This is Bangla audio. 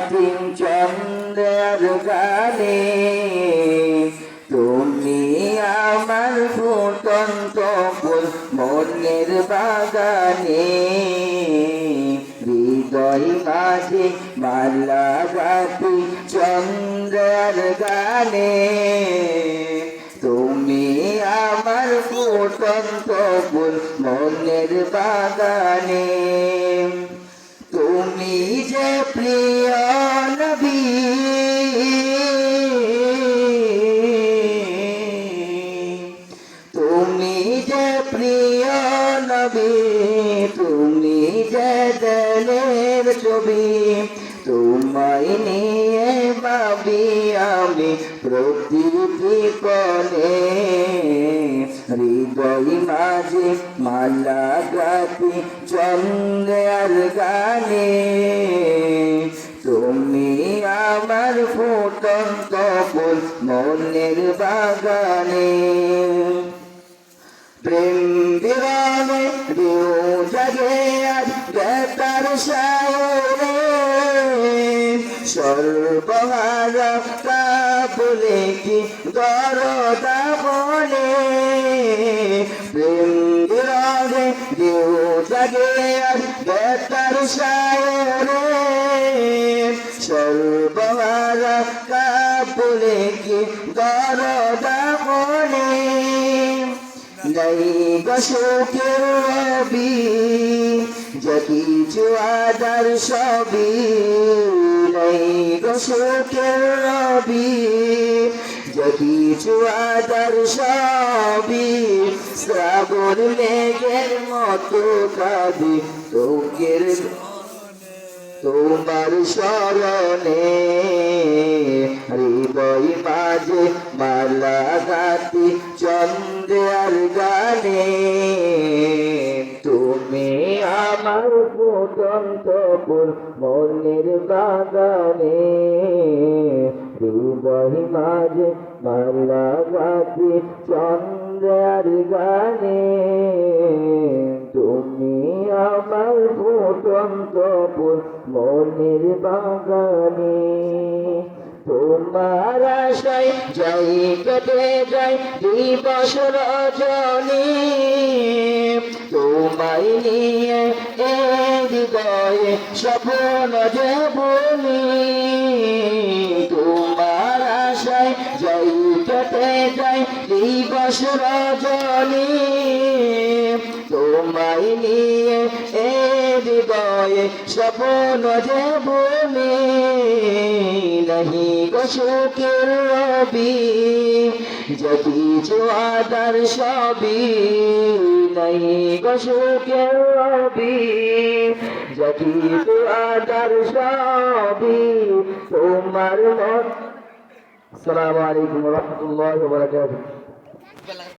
গাতি চন্দ্রের গানে তুমি আমার ফুটন্ত ফুল মনের বাগানে হৃদয় মাঝে মালা গাতি চন্দ্রের গানে তুমি আমার ফুটন্ত ফুল মনের বাগানে তুমি যে প্রিয় নবী তুমি যে প্রিয় নবী তুমি যে দিলের ছবি তোমায় নিয়ে ভাবি আমি প্রতিটি কোণে হৃদয় মাঝে মালা গাতি চন্দ্রের গানে তুমি আমার ফুটন্ত ফুল মনের বাগানে প্রেম বিরানে রিউ জাগে আজ বেতার সায়রে সর্বহারা বলে কি দরদা বলে প্রেম বিরানে রিউ জাগে আজ বেতার সায়রে সর্বহারা বলে কি দরদা বলে নাই গশোকের রবি যকিছু আদার সবই নাই গশোকের রবি যকিছু আদার সবই শ্রাবণ মেঘের মতো কাঁদি তোকের তোমার শরণে হৃদয় মাঝে মালা গাতি চন্দ্রের গানে তুমি আমার ফুটন্ত ফুল মনের বাগানে হৃদয় মাঝে মালা গাতি চন্দ্রের গানে তুমি আমার ফুটন্ত ফুল মনের বাগানে তোমার আশায় যাই কেটে যাই দিবস রজনী তোমায় নিয়ে এ হৃদয়ে স্বপ্ন যে বলি তোমার আশায় যাই কেটে যাই দিবস রজনী তোমায় নিয়ে এ হৃদয়ে স্বপ্ন যে বলি नहीं গশোকের রবি যকিছু আদার সবই नहीं গশোকের রবি যকিছু আদার সবই তোমার মত। আসসালামু আলাইকুম ওয়া রাহমাতুল্লাহি ওয়া বারাকাতুহু।